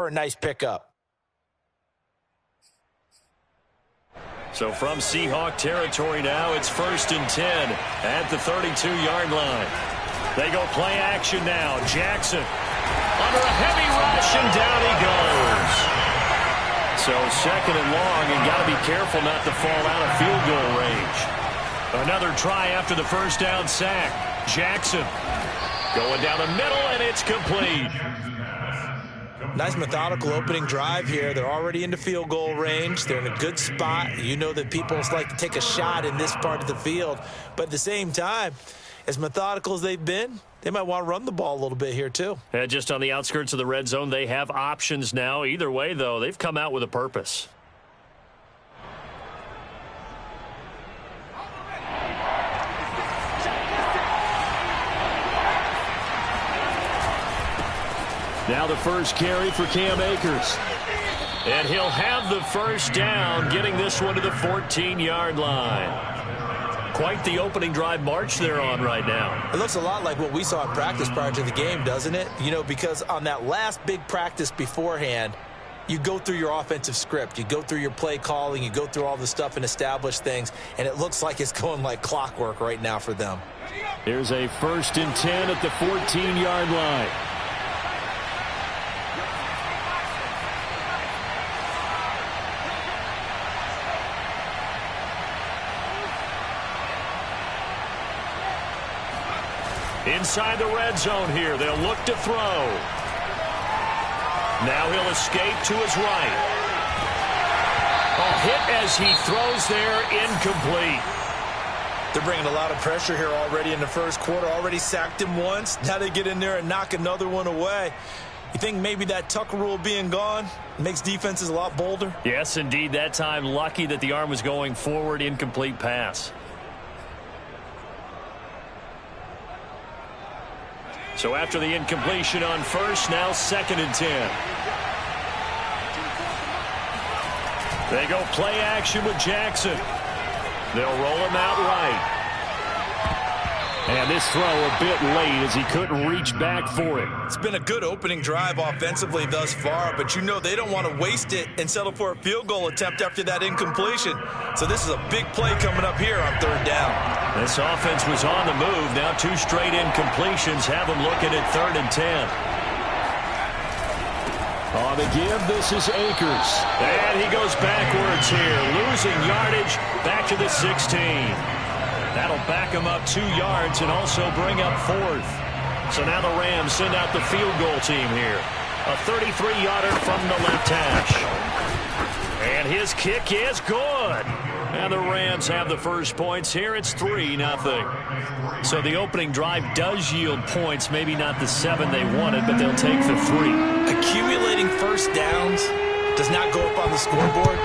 for a nice pickup. So from Seahawk territory now, it's 1st and 10 at the 32-yard line. They go play action now. Jackson under a heavy rush, and down he goes. So 2nd and long, and got to be careful not to fall out of field goal range. Another try after the first down sack. Jackson going down the middle, and it's complete. Nice methodical opening drive here. They're already into field goal range. They're in a good spot. You know that people like to take a shot in this part of the field. But at the same time, as methodical as they've been, they might want to run the ball a little bit here too. Yeah, just on the outskirts of the red zone, they have options now. Either way, though, they've come out with a purpose. Now the first carry for Cam Akers. And he'll have the first down, getting this one to the 14-yard line. Quite the opening drive march they're on right now. It looks a lot like what we saw in practice prior to the game, doesn't it? You know, because on that last big practice beforehand, you go through your offensive script. You go through your play calling. You go through all the stuff and establish things. And it looks like it's going like clockwork right now for them. Here's a 1st and 10 at the 14-yard line. Inside the red zone here. They'll look to throw. Now he'll escape to his right. A hit as he throws there, incomplete. They're bringing a lot of pressure here already in the first quarter. Already sacked him once. Now they get in there and knock another one away. You think maybe that Tucker rule being gone makes defenses a lot bolder? Yes, indeed. That time, lucky that the arm was going forward. Incomplete pass. So after the incompletion on first, now 2nd and 10. They go play action with Jackson. They'll roll him out right. And this throw a bit late as he couldn't reach back for it. It's been a good opening drive offensively thus far, but you know they don't want to waste it and settle for a field goal attempt after that incompletion. So this is a big play coming up here on 3rd down. This offense was on the move. Now 2 straight incompletions have them looking at 3rd and 10. On the give, this is Akers. And he goes backwards here, losing yardage back to the 16. That'll back him up 2 yards and also bring up 4th. So now the Rams send out the field goal team here. A 33-yarder from the left hash. And his kick is good. And the Rams have the first points here. It's 3-0. So the opening drive does yield points. Maybe not the 7 they wanted, but they'll take the 3. Accumulating first downs does not go up on the scoreboard,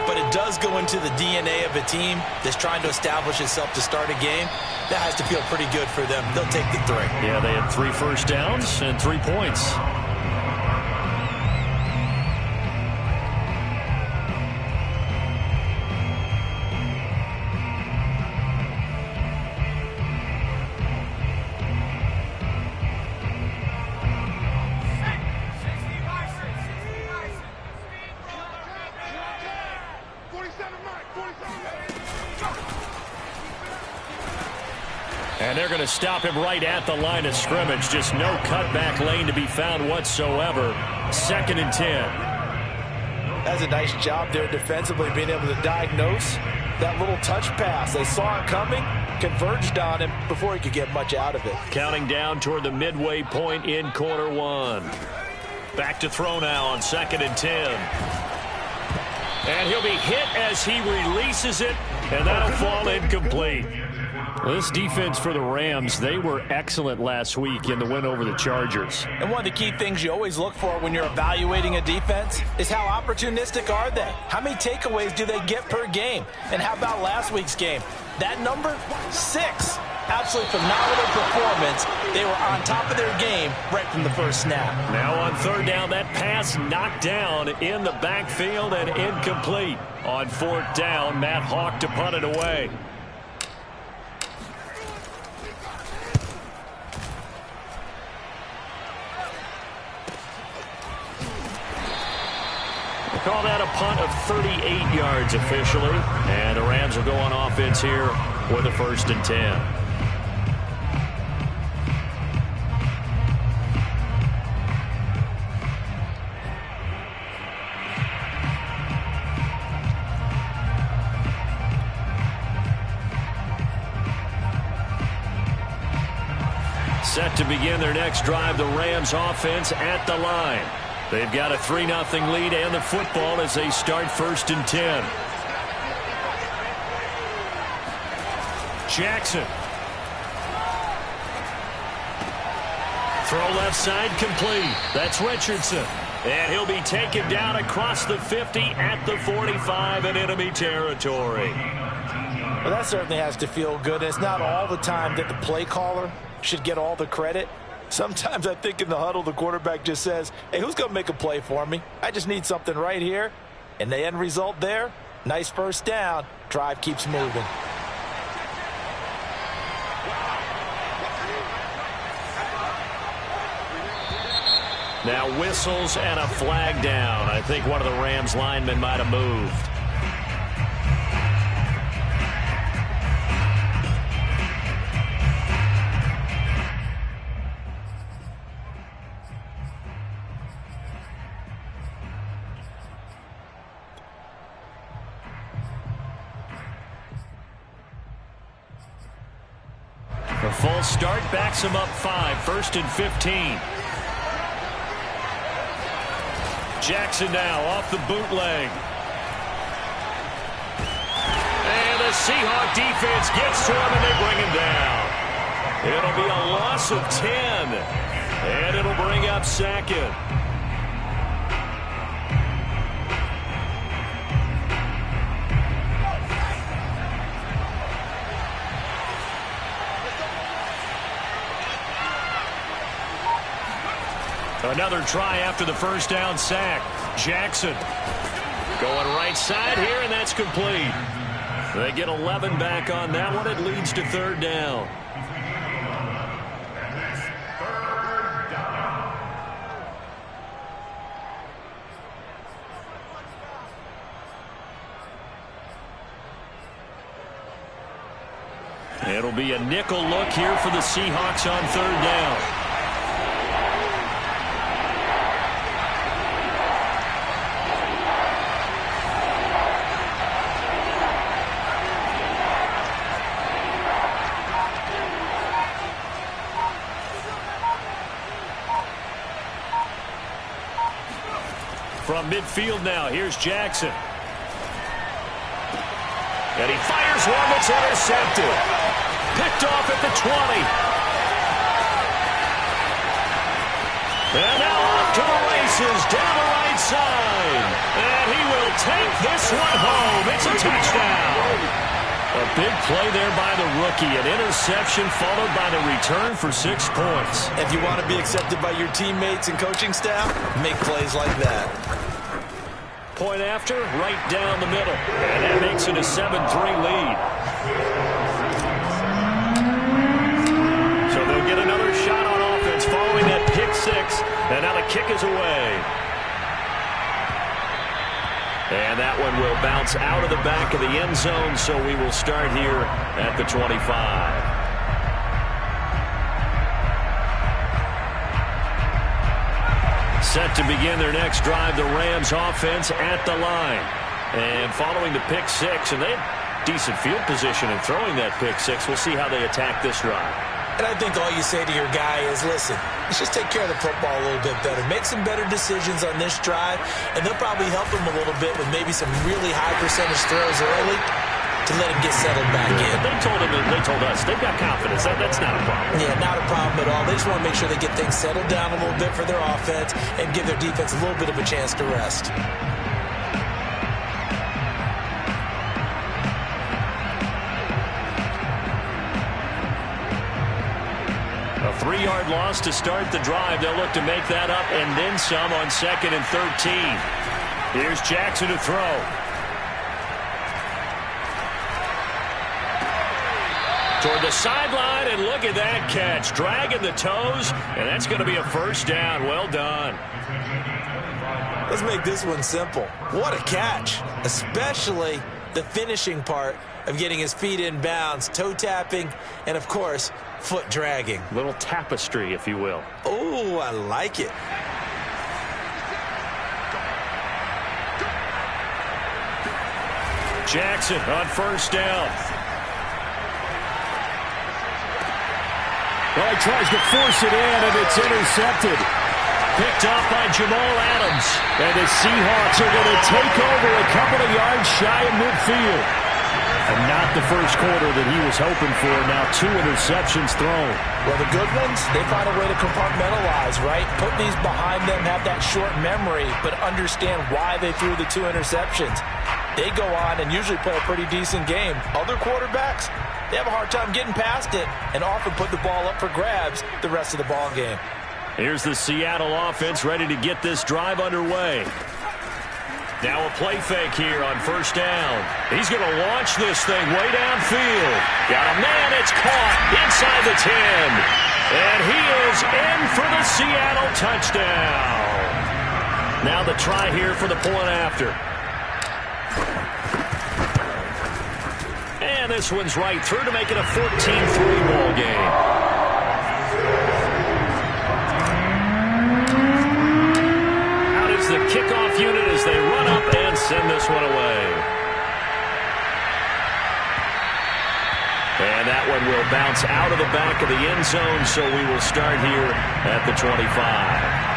but it does go into the DNA of a team that's trying to establish itself to start a game. That has to feel pretty good for them. They'll take the 3. Yeah, they had 3 first downs and 3 points. And they're going to stop him right at the line of scrimmage. Just no cutback lane to be found whatsoever. 2nd and 10. That's a nice job there defensively, being able to diagnose that little touch pass. They saw it coming, converged on him before he could get much out of it. Counting down toward the midway point in quarter 1. Back to throw now on 2nd and 10. And he'll be hit as he releases it, and that'll fall incomplete. Well, this defense for the Rams, they were excellent last week in the win over the Chargers. And one of the key things you always look for when you're evaluating a defense is how opportunistic are they? How many takeaways do they get per game? And how about last week's game? That number, 6. Absolutely phenomenal performance. They were on top of their game right from the first snap. Now on 3rd down, that pass knocked down in the backfield and incomplete. On 4th down, Matt Hawk to punt it away. Call that a punt of 38 yards officially. And the Rams will go on offense here with a 1st and 10. Set to begin their next drive, the Rams offense at the line. They've got a 3-0 lead and the football as they start 1st and 10. Jackson. Throw left side complete. That's Richardson. And he'll be taken down across the 50 at the 45 in enemy territory. Well, that certainly has to feel good. It's not all the time that the play caller should get all the credit. Sometimes I think in the huddle, the quarterback just says, hey, who's going to make a play for me? I just need something right here. And the end result there, nice 1st down. Drive keeps moving. Now whistles and a flag down. I think one of the Rams linemen might have moved. The full start backs him up 5, 1st and 15. Jackson now off the bootleg. And the Seahawk defense gets to him and they bring him down. It'll be a loss of 10. And it'll bring up 2nd. Another try after the 1st down sack. Jackson going right side here, and that's complete. They get 11 back on that one. It leads to 3rd down. It'll be a nickel look here for the Seahawks on 3rd down. From midfield now, here's Jackson. And he fires one that's intercepted. Picked off at the 20. And now off to the races, down the right side. And he will take this one home. It's a touchdown. A big play there by the rookie. An interception followed by the return for 6 points. If you want to be accepted by your teammates and coaching staff, make plays like that. Point after, right down the middle. And that makes it a 7-3 lead. So they'll get another shot on offense following that pick 6. And now the kick is away. And that one will bounce out of the back of the end zone, so we will start here at the 25. Set to begin their next drive, the Rams offense at the line. And following the pick 6, and they have decent field position in throwing that pick 6. We'll see how they attack this drive. And I think all you say to your guy is, listen, let's just take care of the football a little bit better. Make some better decisions on this drive, and they'll probably help him a little bit with maybe some really high percentage throws early to let him get settled back in. They told us they've got confidence. That's not a problem. Yeah, not a problem at all. They just want to make sure they get things settled down a little bit for their offense and give their defense a little bit of a chance to rest. A 3-yard loss to start the drive. They'll look to make that up and then some on 2nd and 13. Here's Jackson to throw. Toward the sideline, and look at that catch. Dragging the toes, and that's going to be a first down. Well done. Let's make this one simple. What a catch, especially the finishing part of getting his feet in bounds, toe tapping, and, of course, foot dragging. Little tapestry, if you will. Oh, I like it. Jackson on first down. Well, he tries to force it in, and it's intercepted. Picked off by Jamal Adams. And the Seahawks are going to take over a couple of yards shy of midfield. And not the first quarter that he was hoping for. Now 2 interceptions thrown. Well, the good ones, they find a way to compartmentalize, right? Put these behind them, have that short memory, but understand why they threw the 2 interceptions. They go on and usually play a pretty decent game. Other quarterbacks, they have a hard time getting past it and often put the ball up for grabs the rest of the ball game. Here's the Seattle offense ready to get this drive underway. Now a play fake here on first down. He's going to launch this thing way downfield. Got a man, it's caught inside the 10. And he is in for the Seattle touchdown. Now the try here for the point after. And this one's right through to make it a 14-3 ball game. Out is the kickoff unit as they run up and send this one away. And that one will bounce out of the back of the end zone, so we will start here at the 25.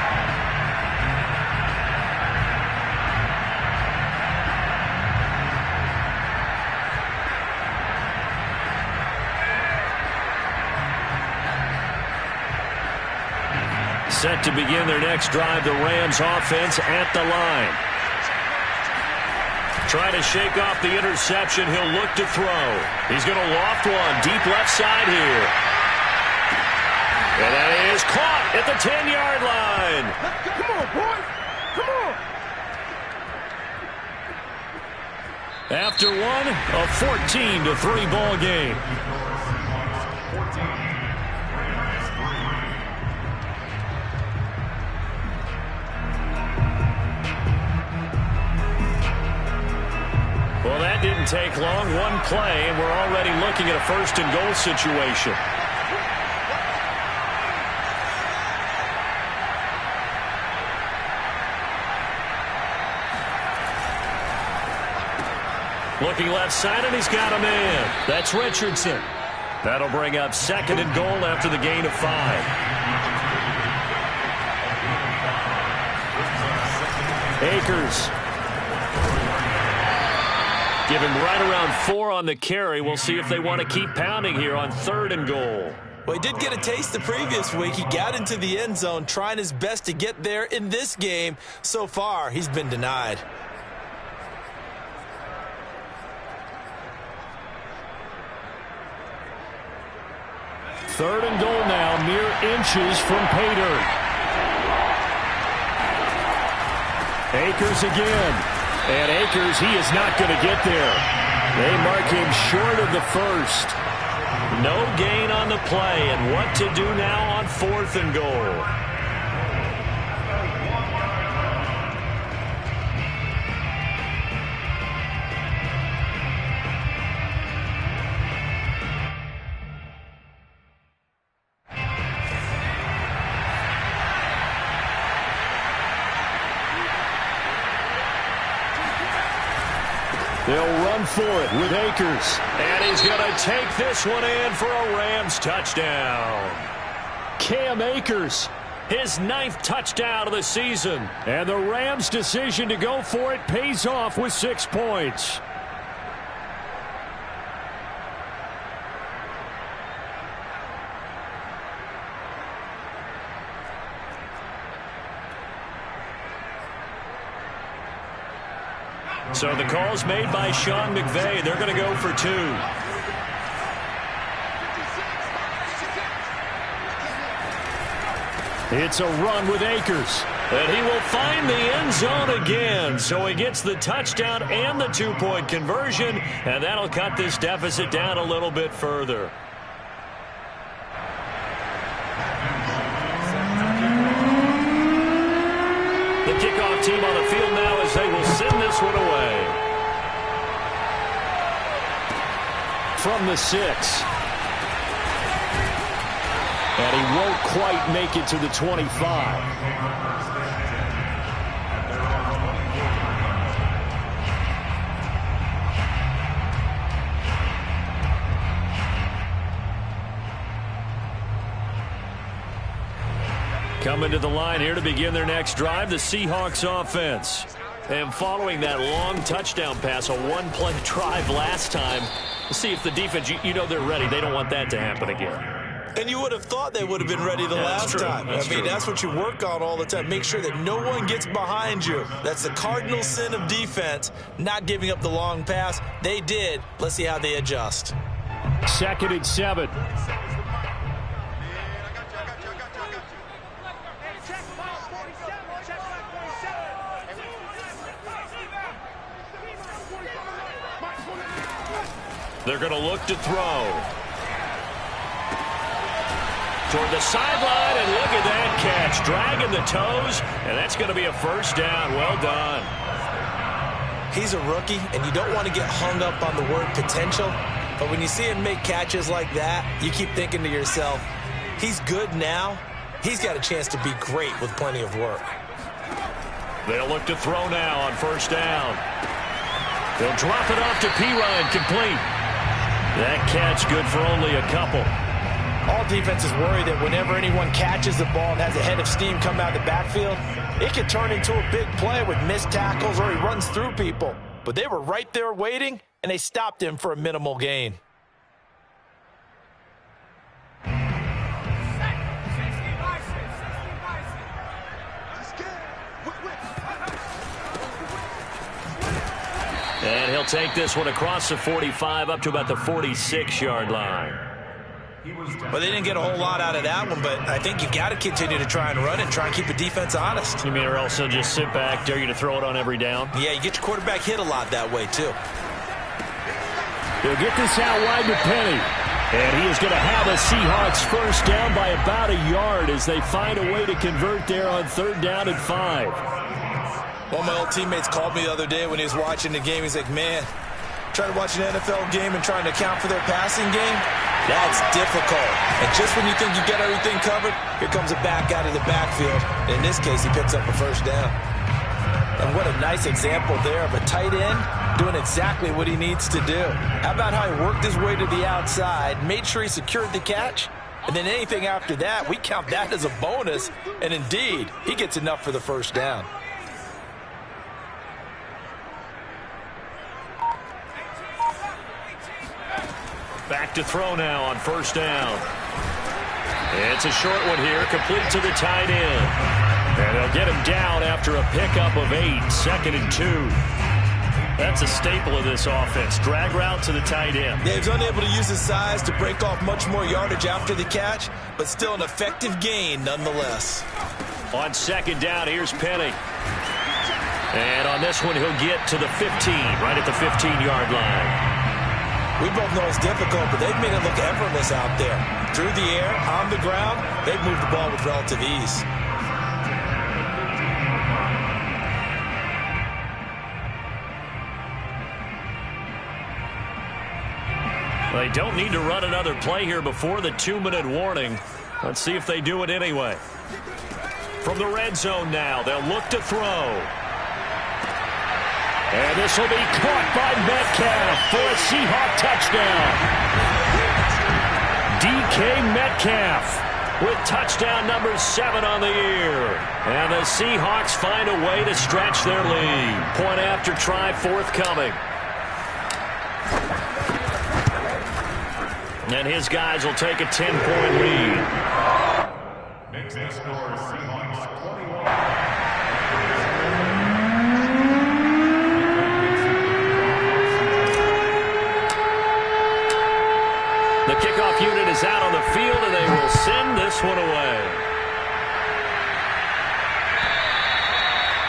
Set to begin their next drive, the Rams offense at the line. Trying to shake off the interception. He'll look to throw. He's going to loft one deep left side here. And that is caught at the 10-yard line. Come on, boy. Come on. After one, a 14-3 ball game. Well, that didn't take long. One play, and we're already looking at a first-and-goal situation. Looking left side, and he's got a man. That's Richardson. That'll bring up second and goal after the gain of 5. Akers. Give him right around 4 on the carry. We'll see if they want to keep pounding here on third and goal. Well, he did get a taste the previous week. He got into the end zone, trying his best to get there in this game. So far, he's been denied. Third and goal now, mere inches from pay dirt. Akers again. And Akers, he is not going to get there. They mark him short of the first. No gain on the play, and what to do now on fourth and goal. They'll run for it with Akers. And he's going to take this one in for a Rams touchdown. Cam Akers, his 9th touchdown of the season. And the Rams' decision to go for it pays off with 6 points. So the call's made by Sean McVay. They're going to go for 2. It's a run with Akers. And he will find the end zone again. So he gets the touchdown and the 2-point conversion. And that'll cut this deficit down a little bit further. kickoff team on the field now as they will send this one away. From the 6. And he won't quite make it to the 25. Coming to the line here to begin their next drive, the Seahawks offense. And following that long touchdown pass, a one-play drive last time, see if the defense, you know they're ready. They don't want that to happen again. And you would have thought they would have been ready the last time. I mean, that's what you work on all the time. Make sure that no one gets behind you. That's the cardinal sin of defense, not giving up the long pass. They did. Let's see how they adjust. 2nd and 7. They're going to look to throw. Toward the sideline, and look at that catch. Dragging the toes, and that's going to be a first down. Well done. He's a rookie, and you don't want to get hung up on the word potential. But when you see him make catches like that, you keep thinking to yourself, he's good now. He's got a chance to be great with plenty of work. They'll look to throw now on first down. They'll drop it off to Pirine, complete. That catch good for only a couple. All defenses worry that whenever anyone catches the ball and has a head of steam come out of the backfield, it can turn into a big play with missed tackles or he runs through people. But they were right there waiting, and they stopped him for a minimal gain. And he'll take this one across the 45 up to about the 46-yard line. Well, they didn't get a whole lot out of that one, but I think you got to continue to try and run and try and keep the defense honest. You mean, or else they'll just sit back, dare you to throw it on every down? Yeah, you get your quarterback hit a lot that way, too. They'll get this out wide to Penny. And he is going to have a Seahawks first down by about a yard as they find a way to convert there on 3rd down and 5. One of my old teammates called me the other day when he was watching the game. He's like, man, trying to watch an NFL game and trying to account for their passing game, that's difficult. And just when you think you get everything covered, here comes a back out of the backfield. In this case, he picks up a first down. And what a nice example there of a tight end doing exactly what he needs to do. How about how he worked his way to the outside, made sure he secured the catch, and then anything after that, we count that as a bonus. And indeed, he gets enough for the first down. Back to throw now on first down. It's a short one here, complete to the tight end. And they'll get him down after a pickup of 8, 2nd and 2. That's a staple of this offense. Drag route to the tight end. Yeah, he's unable to use his size to break off much more yardage after the catch, but still an effective gain nonetheless. On 2nd down, here's Penny. And on this one, he'll get to the 15, right at the 15-yard line. We both know it's difficult, but they've made it look effortless out there. Through the air, on the ground, they've moved the ball with relative ease. They don't need to run another play here before the 2-minute warning. Let's see if they do it anyway. From the red zone now, they'll look to throw. And this will be caught by Metcalf for a Seahawk touchdown. DK Metcalf with touchdown number 7 on the year. And the Seahawks find a way to stretch their lead. Point after try forthcoming. And his guys will take a 10-point lead. Makes the score Seahawks 21. The kickoff unit is out on the field, and they will send this one away.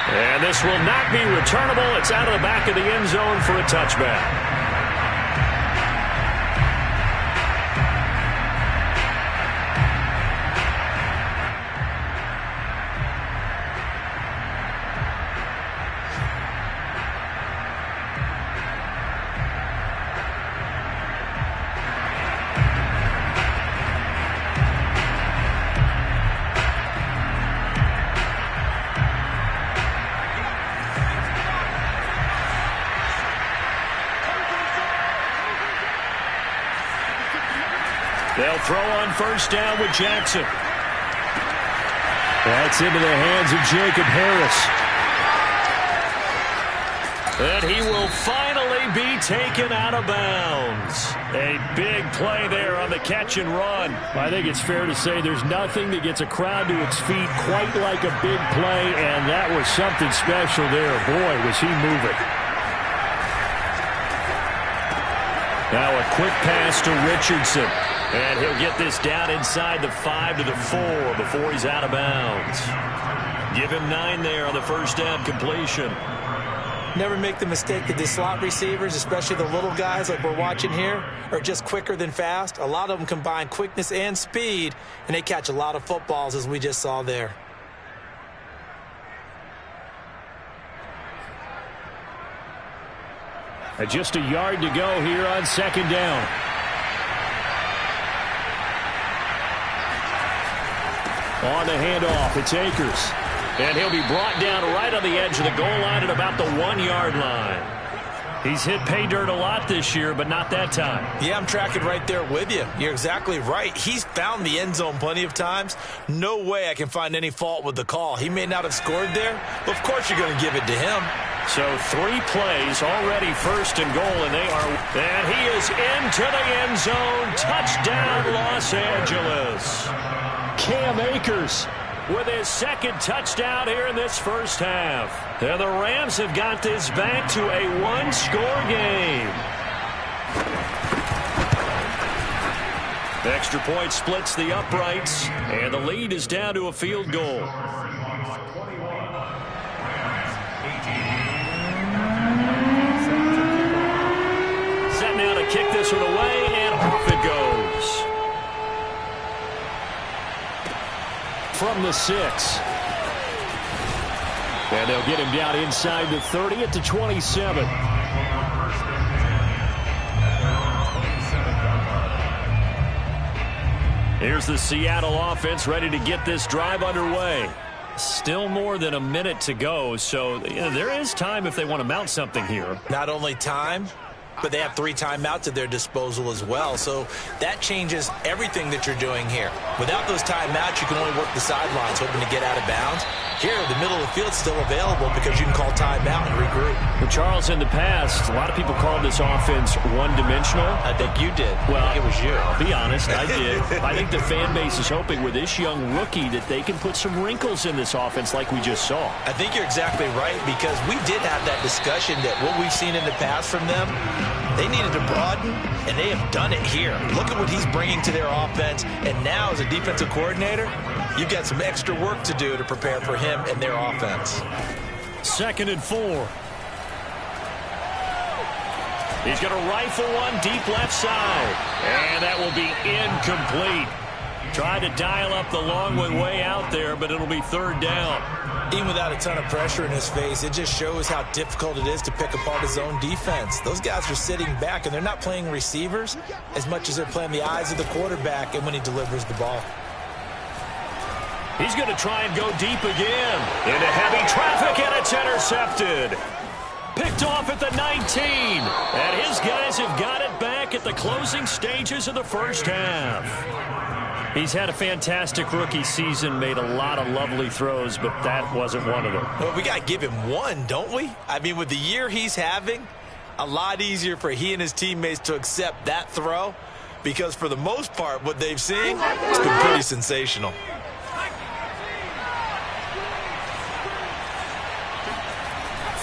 And this will not be returnable. It's out of the back of the end zone for a touchback. They'll throw on first down with Jackson. That's into the hands of Jacob Harris. And he will finally be taken out of bounds. A big play there on the catch and run. I think it's fair to say there's nothing that gets a crowd to its feet quite like a big play, and that was something special there. Boy, was he moving. Now a quick pass to Richardson. And he'll get this down inside the 5 to the 4 before he's out of bounds. Give him 9 there on the first down completion. Never make the mistake that the slot receivers, especially the little guys like we're watching here, are just quicker than fast. A lot of them combine quickness and speed, and they catch a lot of footballs, as we just saw there. Just a yard to go here on second down. On the handoff, it's Akers. And he'll be brought down right on the edge of the goal line at about the 1-yard line. He's hit pay dirt a lot this year, but not that time. Yeah, I'm tracking right there with you. You're exactly right. He's found the end zone plenty of times. No way I can find any fault with the call. He may not have scored there, but of course you're going to give it to him. So 3 plays already, first and goal, and they are. And he is into the end zone. Touchdown, Los Angeles. Cam Akers with his second touchdown here in this first half. And the Rams have got this back to a 1-score game. Extra point splits the uprights, and the lead is down to a field goal. Set now to kick this one away, and off it goes. From the 6. And they'll get him down inside the 30 at the 27. Here's the Seattle offense ready to get this drive underway. Still more than a minute to go, so there is time if they want to mount something here. Not only time, but they have 3 timeouts at their disposal as well. So that changes everything that you're doing here. Without those timeouts, you can only work the sidelines, hoping to get out of bounds. Here, the middle of the field is still available because you can call timeout and regroup. Well, Charles, in the past, a lot of people called this offense one-dimensional. I think you did. Well, I think it was you. I'll be honest, I did. I think the fan base is hoping with this young rookie that they can put some wrinkles in this offense like we just saw. I think you're exactly right, because we did have that discussion that what we've seen in the past from them, they needed to broaden, and they have done it here. Look at what he's bringing to their offense, and now as a defensive coordinator, you've got some extra work to do to prepare for him and their offense. 2nd and 4. He's going to rifle one deep left side, and that will be incomplete. Tried to dial up the long one way out there, but it'll be 3rd down. Even without a ton of pressure in his face, it just shows how difficult it is to pick apart his own defense. Those guys are sitting back, and they're not playing receivers as much as they're playing the eyes of the quarterback and when he delivers the ball. He's going to try and go deep again. Into heavy traffic, and it's intercepted. Picked off at the 19. And his guys have got it back at the closing stages of the first half. He's had a fantastic rookie season, made a lot of lovely throws, but that wasn't one of them. Well, we got to give him one, don't we? I mean, with the year he's having, a lot easier for he and his teammates to accept that throw, because for the most part, what they've seen, it's been pretty sensational.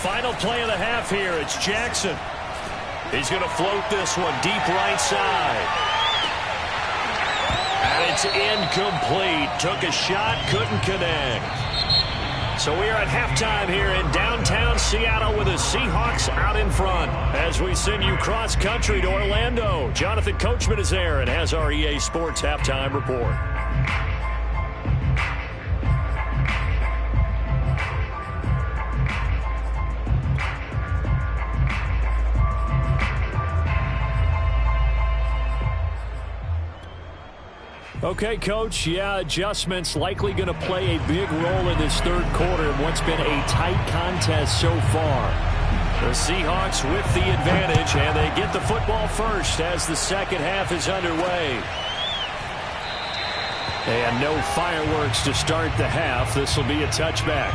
Final play of the half here. It's Jackson. He's going to float this one deep right side. And it's incomplete. Took a shot, couldn't connect. So we are at halftime here in downtown Seattle with the Seahawks out in front. As we send you cross-country to Orlando, Jonathan Coachman is there and has our EA Sports halftime report. Okay, Coach, yeah, adjustments likely going to play a big role in this third quarter in what's been a tight contest so far. The Seahawks with the advantage, and they get the football first as the second half is underway. And no fireworks to start the half. This will be a touchback.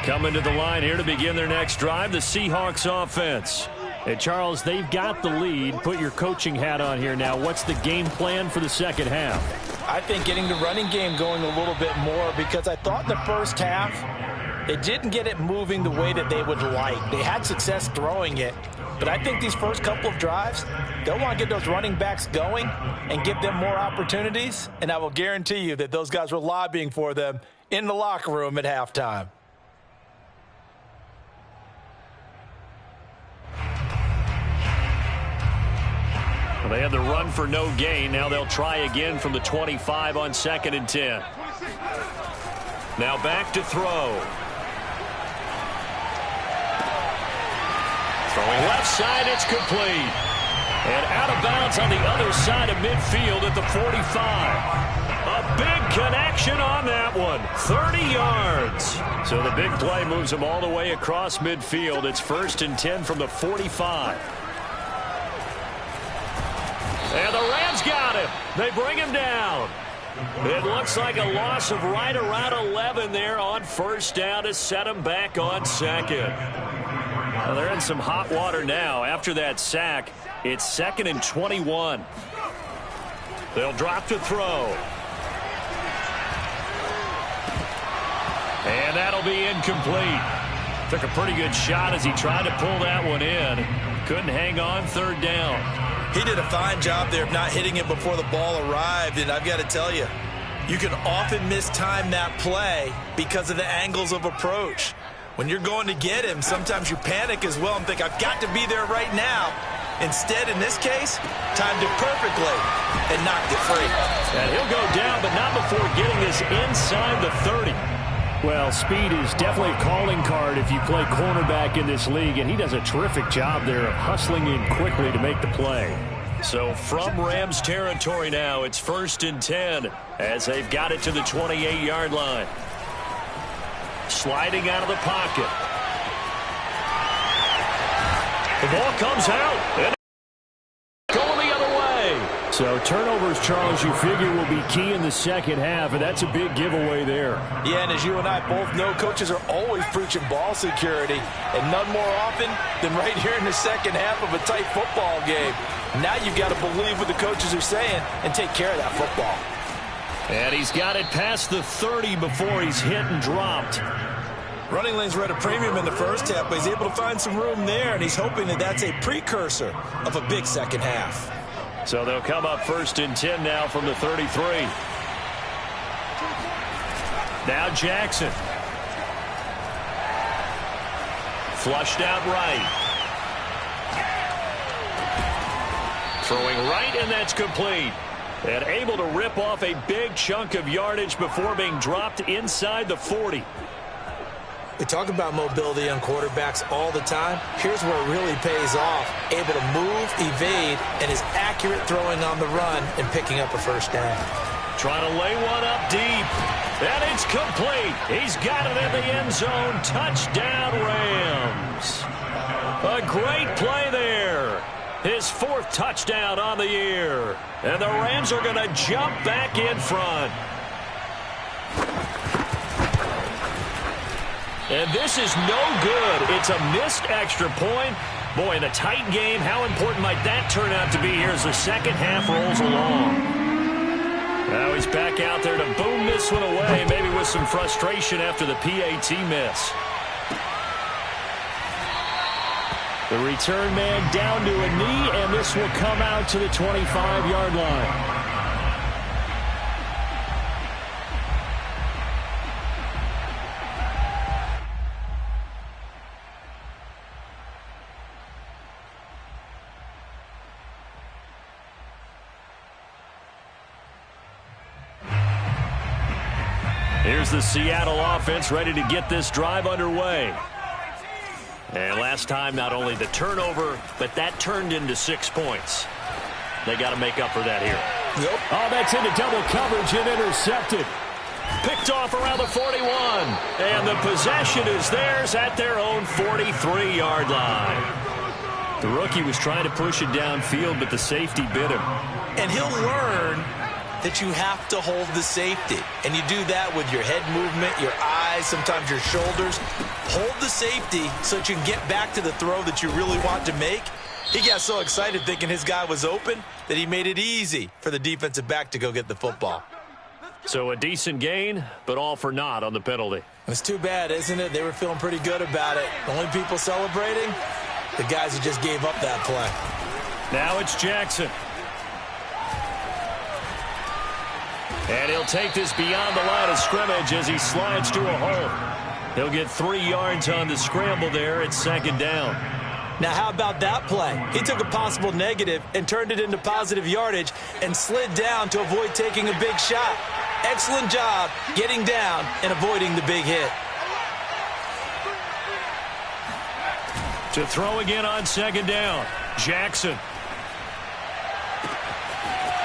Coming to the line here to begin their next drive, the Seahawks offense. And Charles, they've got the lead. Put your coaching hat on here now. What's the game plan for the second half? I think getting the running game going a little bit more, because I thought in the first half they didn't get it moving the way that they would like. They had success throwing it, but I think these first couple of drives, they'll want to get those running backs going and give them more opportunities, and I will guarantee you that those guys were lobbying for them in the locker room at halftime. They had the run for no gain. Now they'll try again from the 25 on 2nd and 10. Now back to throw. Throwing left side, it's complete. And out of bounds on the other side of midfield at the 45. A big connection on that one. 30 yards. So the big play moves them all the way across midfield. It's 1st and 10 from the 45. And the Rams got him. They bring him down. It looks like a loss of right around 11 there on 1st down to set him back on 2nd. Well, they're in some hot water now. After that sack, it's 2nd and 21. They'll drop to throw. And that'll be incomplete. Took a pretty good shot as he tried to pull that one in. Couldn't hang on 3rd down. He did a fine job there of not hitting it before the ball arrived, and I've got to tell you, you can often mistime that play because of the angles of approach. When you're going to get him, sometimes you panic as well and think, I've got to be there right now. Instead, in this case, timed it perfectly and knocked it free. And he'll go down, but not before getting this inside the 30. Well, speed is definitely a calling card if you play cornerback in this league, and he does a terrific job there of hustling in quickly to make the play. So from Rams territory now, it's 1st and 10 as they've got it to the 28-yard line. Sliding out of the pocket. The ball comes out. And going the other way. So turnovers, Charles, you figure will be key in the second half, and that's a big giveaway there. Yeah, and as you and I both know, coaches are always preaching ball security, and none more often than right here in the second half of a tight football game. Now you've got to believe what the coaches are saying and take care of that football. And he's got it past the 30 before he's hit and dropped. Running lanes were at a premium in the first half, but he's able to find some room there, and he's hoping that that's a precursor of a big second half. So they'll come up 1st and 10 now from the 33. Now Jackson. Flushed out right. Throwing right, and that's complete. And able to rip off a big chunk of yardage before being dropped inside the 40. We talk about mobility on quarterbacks all the time. Here's where it really pays off. Able to move, evade, and is accurate throwing on the run and picking up a 1st down. Trying to lay one up deep. And it's complete. He's got it in the end zone. Touchdown, Rams. A great play there. His 4th touchdown on the year. And the Rams are going to jump back in front. And this is no good. It's a missed extra point. Boy, in a tight game, how important might that turn out to be here as the second half rolls along? Now he's back out there to boom this one away, maybe with some frustration after the PAT miss. The return man down to a knee, and this will come out to the 25-yard line. Here's the Seattle offense ready to get this drive underway. And last time, not only the turnover, but that turned into 6 points. They got to make up for that here. Yep. Oh, that's into double coverage and intercepted. Picked off around the 41. And the possession is theirs at their own 43-yard line. The rookie was trying to push it downfield, but the safety bit him. And he'll learn that you have to hold the safety. And you do that with your head movement, your eyes, sometimes your shoulders. Hold the safety so that you can get back to the throw that you really want to make. He got so excited thinking his guy was open that he made it easy for the defensive back to go get the football. So a decent gain, but all for naught on the penalty. It's too bad, isn't it? They were feeling pretty good about it. The only people celebrating, the guys who just gave up that play. Now it's Jackson. And he'll take this beyond the line of scrimmage as he slides to a hole. He'll get 3 yards on the scramble there at second down. Now, how about that play? He took a possible negative and turned it into positive yardage and slid down to avoid taking a big shot. Excellent job getting down and avoiding the big hit. To throw again on second down, Jackson.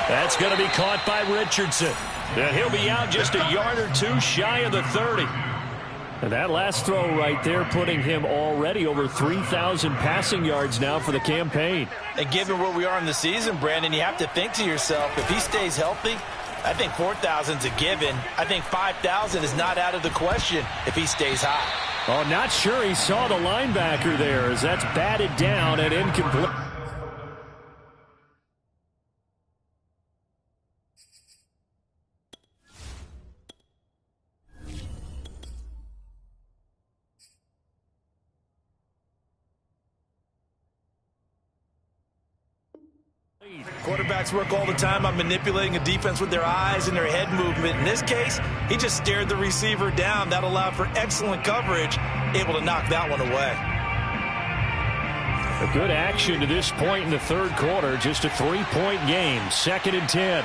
That's going to be caught by Richardson. And he'll be out just a yard or two shy of the 30. And that last throw right there putting him already over 3,000 passing yards now for the campaign. And given where we are in the season, Brandon, you have to think to yourself, if he stays healthy, I think 4,000 is a given. I think 5,000 is not out of the question if he stays high. Oh, not sure he saw the linebacker there as that's batted down and incomplete. Quarterbacks work all the time on manipulating a defense with their eyes and their head movement. In this case, he just stared the receiver down. That allowed for excellent coverage, able to knock that one away. A good action to this point in the third quarter. Just a 3-point game. 2nd and 10.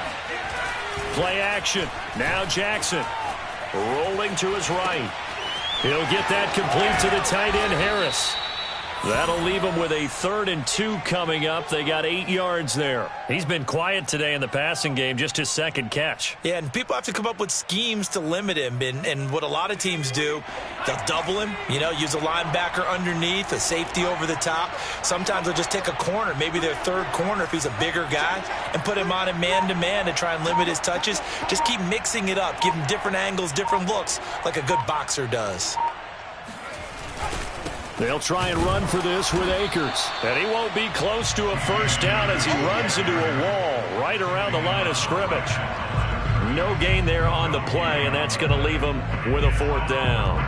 Play action. Now Jackson. Rolling to his right. He'll get that complete to the tight end, Harris. That'll leave him with a 3rd and 2 coming up. They got 8 yards there. He's been quiet today in the passing game, just his 2nd catch. Yeah, and people have to come up with schemes to limit him. And what a lot of teams do, they'll double him, use a linebacker underneath, a safety over the top. Sometimes they'll just take a corner, maybe their 3rd corner if he's a bigger guy, and put him on a man-to-man to try and limit his touches. Just keep mixing it up, give him different angles, different looks, like a good boxer does. They'll try and run for this with Akers. And he won't be close to a first down as he runs into a wall right around the line of scrimmage. No gain there on the play, and that's going to leave him with a 4th down.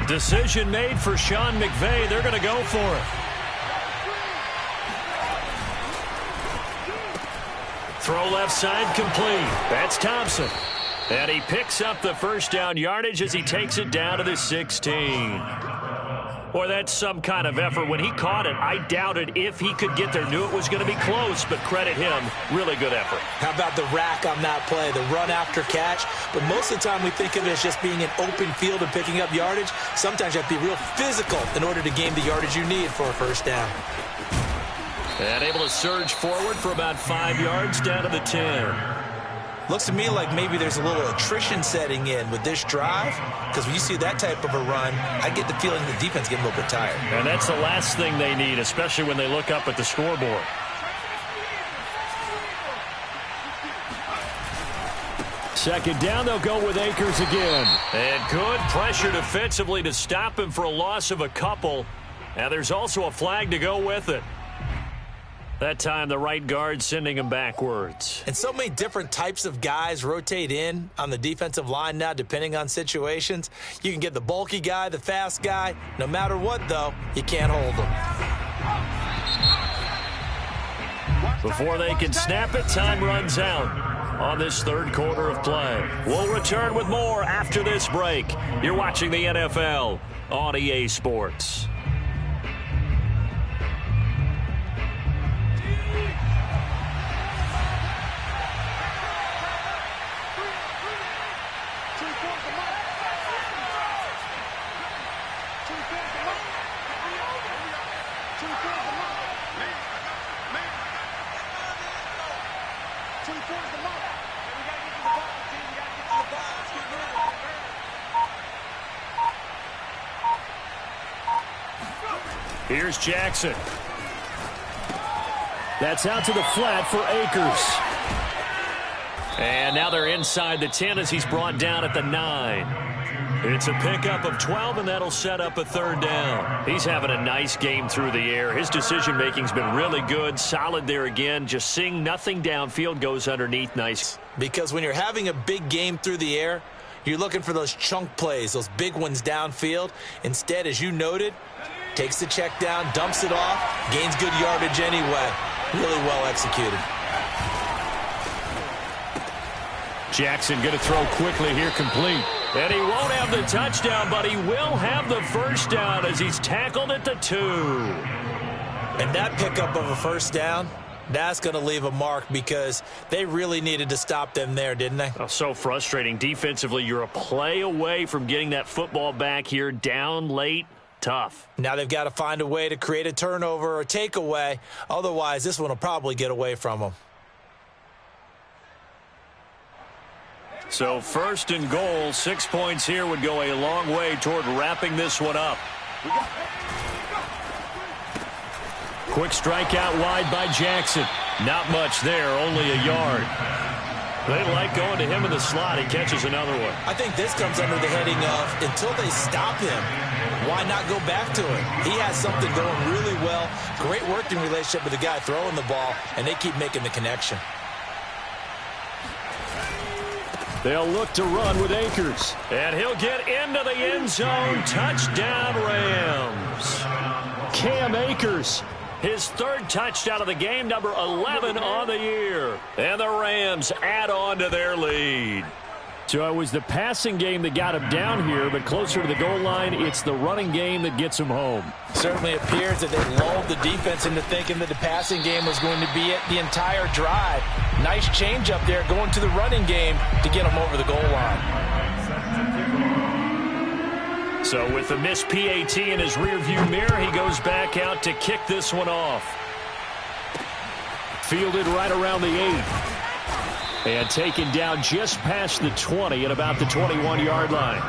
Decision made for Sean McVay. They're going to go for it. Throw left side complete. That's Thompson. And he picks up the first down yardage as he takes it down to the 16. Boy, that's some kind of effort. When he caught it, I doubted if he could get there. Knew it was going to be close, but credit him. Really good effort. How about the rack on that play, the run after catch? But most of the time we think of it as just being an open field and picking up yardage. Sometimes you have to be real physical in order to gain the yardage you need for a first down. And able to surge forward for about 5 yards down to the 10. Looks to me like maybe there's a little attrition setting in with this drive, because when you see that type of a run, I get the feeling the defense getting a little bit tired. And that's the last thing they need, especially when they look up at the scoreboard. Second down, they'll go with Akers again. And good pressure defensively to stop him for a loss of a couple. Now there's also a flag to go with it. That time, the right guard sending him backwards. And so many different types of guys rotate in on the defensive line now, depending on situations. You can get the bulky guy, the fast guy. No matter what, though, you can't hold them. Before they can snap it, time runs out on this third quarter of play. We'll return with more after this break. You're watching the NFL on EA Sports. Here's Jackson. That's out to the flat for Akers. And now they're inside the 10 as he's brought down at the 9. It's a pickup of 12, and that'll set up a third down. He's having a nice game through the air. His decision-making's been really good, solid there again. Just seeing nothing downfield, goes underneath nice. Because when you're having a big game through the air, you're looking for those chunk plays, those big ones downfield. Instead, as you noted, takes the check down, dumps it off, gains good yardage anyway. Really well executed. Jackson going to throw quickly here, complete. And he won't have the touchdown, but he will have the first down as he's tackled at the 2. And that pickup of a first down, that's going to leave a mark because they really needed to stop them there, didn't they? Oh, so frustrating. Defensively, you're a play away from getting that football back here, down late. Tough. Now they've got to find a way to create a turnover or takeaway. Otherwise, this one will probably get away from them. So first and goal, 6 points here would go a long way toward wrapping this one up. Quick strike out wide by Jackson. Not much there, only a yard. They like going to him in the slot. He catches another one. I think this comes under the heading of until they stop him, why not go back to him? He has something going really well. Great working relationship with the guy throwing the ball, and they keep making the connection. They'll look to run with Akers. And he'll get into the end zone. Touchdown, Rams. Cam Akers, his third touchdown of the game, number 11 on the year. And the Rams add on to their lead. So it was the passing game that got him down here, but closer to the goal line, it's the running game that gets him home. Certainly appears that they lulled the defense into thinking that the passing game was going to be it the entire drive. Nice change up there going to the running game to get him over the goal line. So with the missed PAT in his rearview mirror, he goes back out to kick this one off. Fielded right around the 8. And taken down just past the 20 at about the 21-yard line.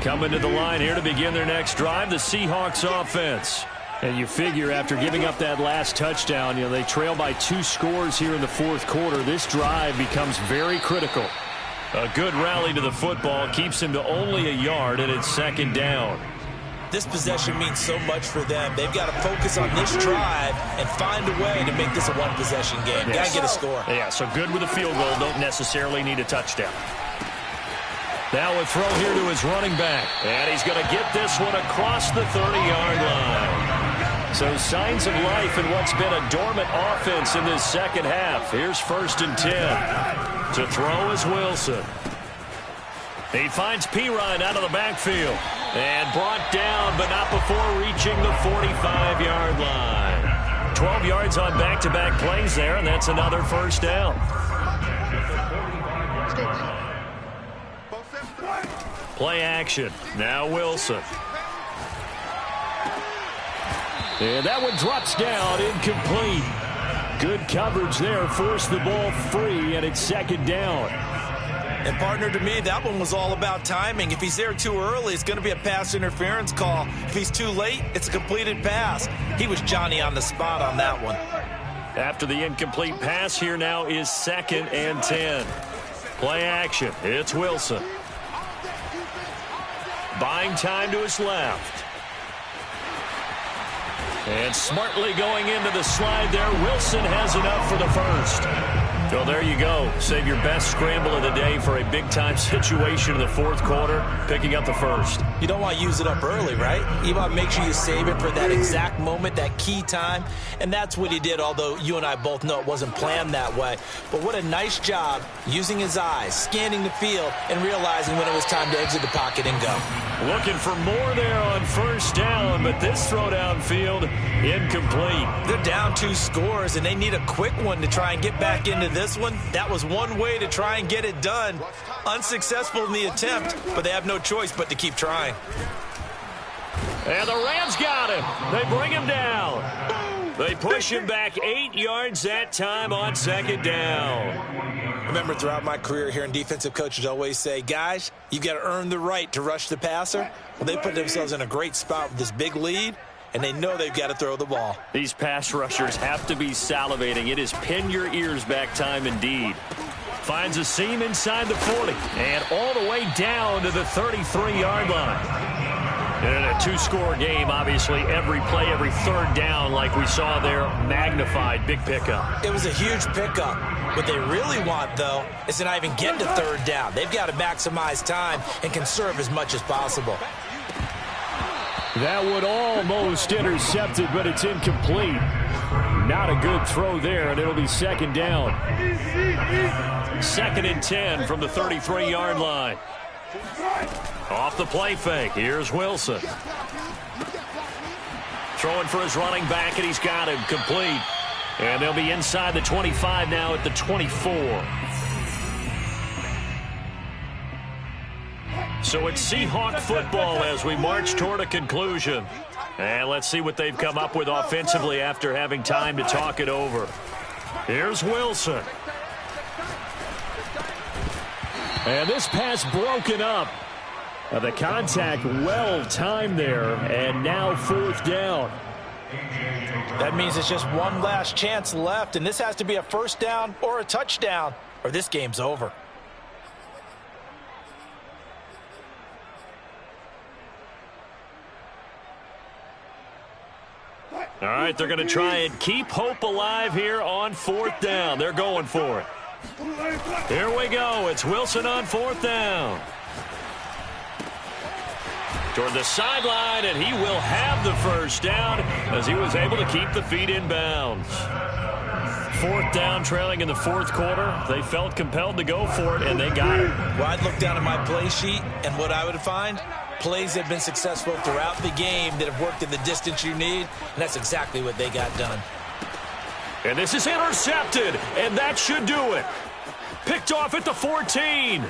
Coming to the line here to begin their next drive, the Seahawks offense. And you figure after giving up that last touchdown, they trail by 2 scores here in the fourth quarter. This drive becomes very critical. A good rally to the football keeps him to only a yard, and it's second down. This possession means so much for them. They've got to focus on this drive and find a way to make this a one-possession game. Yes. Got to get a score. Yeah, so good with a field goal. Don't necessarily need a touchdown. Now a throw here to his running back. And he's going to get this one across the 30-yard line. So signs of life in what's been a dormant offense in this second half. Here's 1st and 10. To throw is Wilson. He finds Pirine out of the backfield. And brought down, but not before reaching the 45-yard line. 12 yards on back-to-back plays there, and that's another first down. Play action. Now Wilson. And that one drops down, incomplete. Good coverage there, forced the ball free, and it's second down. And, partner, to me, that one was all about timing. If he's there too early, it's going to be a pass interference call. If he's too late, it's a completed pass. He was Johnny on the spot on that one. After the incomplete pass, here now is 2nd and 10. Play action. It's Wilson. Buying time to his left. And smartly going into the slide there, Wilson has enough for the first. Well, there you go. Save your best scramble of the day for a big-time situation in the fourth quarter, picking up the first. You don't want to use it up early, right? You want to make sure you save it for that exact moment, that key time. And that's what he did, although you and I both know it wasn't planned that way. But what a nice job using his eyes, scanning the field, and realizing when it was time to exit the pocket and go. Looking for more there on first down, but this throw downfield incomplete. They're down 2 scores, and they need a quick one to try and get back into this one. That was one way to try and get it done. Unsuccessful in the attempt, but they have no choice but to keep trying. And the Rams got him. They bring him down. They push him back 8 yards that time on second down. I remember throughout my career hearing defensive coaches always say, guys, you got to earn the right to rush the passer. Well, they put themselves in a great spot with this big lead, and they know they've got to throw the ball. These pass rushers have to be salivating. It is pin your ears back time indeed. Finds a seam inside the 40 and all the way down to the 33-yard line. In a two-score game, obviously, every play, every third down, like we saw there, magnified. Big pickup. It was a huge pickup. What they really want, though, is to not even get to third down. They've got to maximize time and conserve as much as possible. That would almost intercept it, but it's incomplete. Not a good throw there, and it'll be second down. 2nd and 10 from the 33-yard line. Off the play fake. Here's Wilson. Throwing for his running back, and he's got him complete. And they'll be inside the 25 now at the 24. So it's Seahawk football as we march toward a conclusion. And let's see what they've come up with offensively after having time to talk it over. Here's Wilson. And this pass broken up. The contact well timed there, and now 4th down. That means it's just one last chance left, and this has to be a first down or a touchdown, or this game's over. All right, they're going to try and keep hope alive here on 4th down. They're going for it. Here we go. It's Wilson on 4th down. Toward the sideline, and he will have the first down as he was able to keep the feet in bounds. 4th down, trailing in the 4th quarter. They felt compelled to go for it, and they got it. Well, I'd look down at my play sheet, and what I would find, plays have been successful throughout the game that have worked in the distance you need, and that's exactly what they got done. And this is intercepted, and that should do it. Picked off at the 14.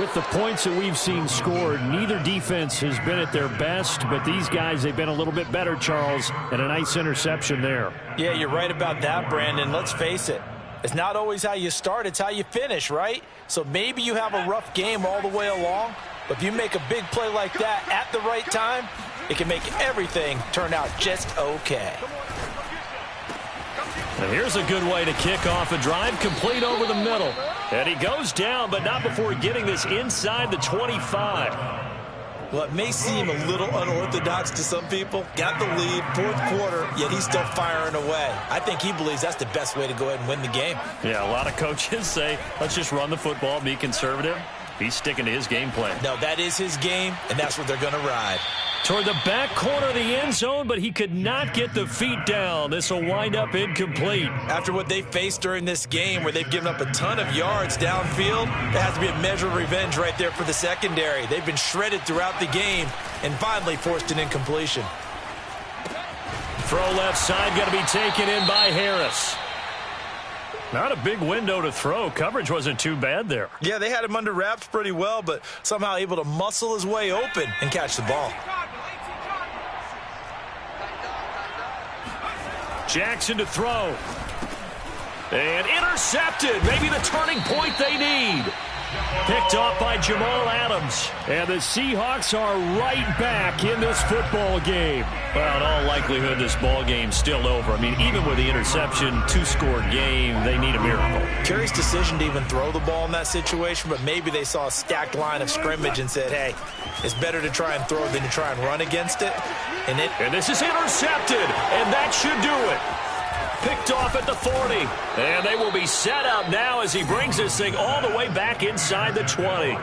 With the points that we've seen scored, neither defense has been at their best, but these guys, they've been a little bit better, Charles, and a nice interception there. Yeah, you're right about that, Brandon. Let's face it. It's not always how you start, it's how you finish, right? So maybe you have a rough game all the way along, but if you make a big play like that at the right time, it can make everything turn out just okay. And here's a good way to kick off a drive, complete over the middle. And he goes down, but not before getting this inside the 25. Well, it may seem a little unorthodox to some people. Got the lead, 4th quarter, yet he's still firing away. I think he believes that's the best way to go ahead and win the game. Yeah, a lot of coaches say, let's just run the football, be conservative. He's sticking to his game plan. No, that is his game, and that's what they're going to ride. Toward the back corner of the end zone, but he could not get the feet down. This will wind up incomplete. After what they faced during this game where they've given up a ton of yards downfield, there has to be a measure of revenge right there for the secondary. They've been shredded throughout the game and finally forced an incompletion. Throw left side going to be taken in by Harris. Not a big window to throw. Coverage wasn't too bad there. Yeah, they had him under wraps pretty well, but somehow able to muscle his way open and catch the ball. Jackson to throw. And intercepted. Maybe the turning point they need. Picked off by Jamal Adams. And the Seahawks are right back in this football game. Well, in all likelihood, this ball game's still over. I mean, even with the interception, 2-score game, they need a miracle. Curious decision to even throw the ball in that situation, but maybe they saw a stacked line of scrimmage and said, hey, it's better to try and throw than to try and run against it. And this is intercepted, and that should do it. Picked off at the 40. And they will be set up now as he brings this thing all the way back inside the 20.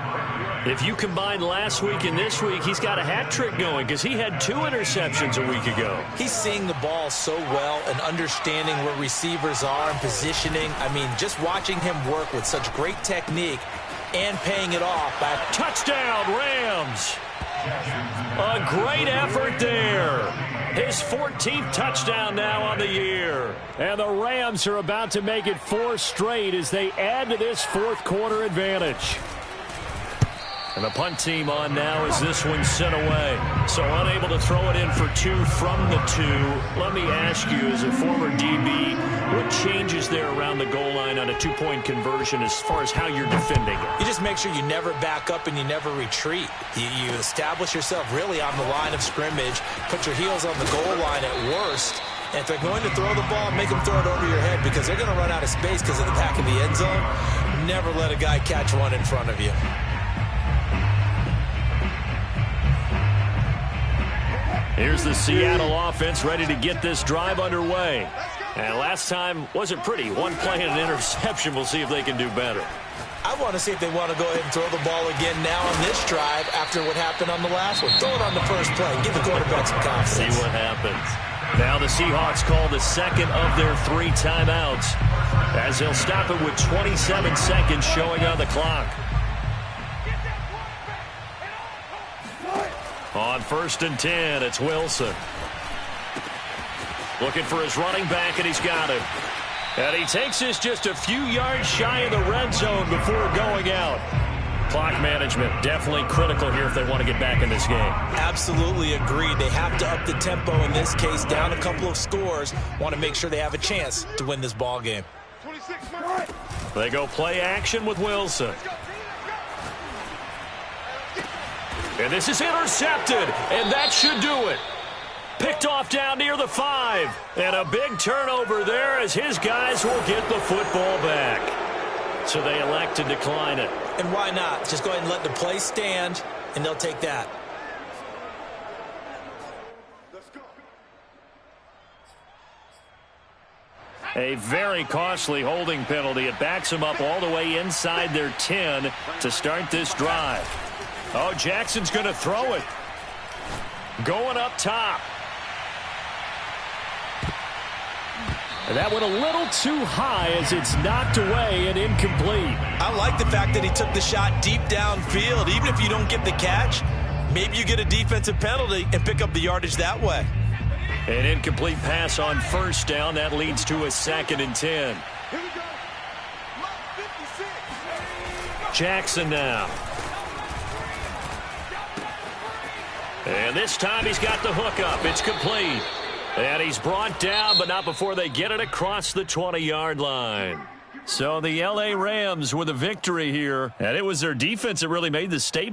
If you combine last week and this week, he's got a hat trick going because he had 2 interceptions a week ago. He's seeing the ball so well and understanding where receivers are and positioning. I mean, just watching him work with such great technique and paying it off by touchdown, Rams. A great effort there. His 14th touchdown now on the year. And the Rams are about to make it 4 straight as they add to this 4th quarter advantage. And the punt team on now as this one sent away. So unable to throw it in for 2 from the 2. Let me ask you, as a former DB, what changes there around the goal line on a 2-point conversion as far as how you're defending it? You just make sure you never back up and you never retreat. You establish yourself really on the line of scrimmage, put your heels on the goal line at worst. And if they're going to throw the ball, make them throw it over your head because they're going to run out of space because of the back of the end zone. Never let a guy catch one in front of you. Here's the Seattle offense ready to get this drive underway. And last time wasn't pretty. One play and an interception. We'll see if they can do better. I want to see if they want to go ahead and throw the ball again now on this drive after what happened on the last one. Throw it on the first play. Give the quarterback some confidence. See what happens. Now the Seahawks call the second of their 3 timeouts as they'll stop it with 27 seconds showing on the clock. On 1st and 10, it's Wilson. Looking for his running back, and he's got him. And he takes this just a few yards shy of the red zone before going out. Clock management definitely critical here if they want to get back in this game. Absolutely agreed. They have to up the tempo in this case, down a couple of scores. Want to make sure they have a chance to win this ball game. They go play action with Wilson. And this is intercepted, and that should do it. Picked off down near the 5. And a big turnover there as his guys will get the football back. So they elect to decline it. And why not? Just go ahead and let the play stand, and they'll take that. A very costly holding penalty. It backs them up all the way inside their 10 to start this drive. Oh, Jackson's going to throw it. Going up top. And that went a little too high as it's knocked away and incomplete. I like the fact that he took the shot deep downfield. Even if you don't get the catch, maybe you get a defensive penalty and pick up the yardage that way. An incomplete pass on 1st down. That leads to a 2nd and 10. Jackson now. And this time he's got the hook up. It's complete. And he's brought down, but not before they get it across the 20-yard line. So the L.A. Rams with a victory here. And it was their defense that really made the statement.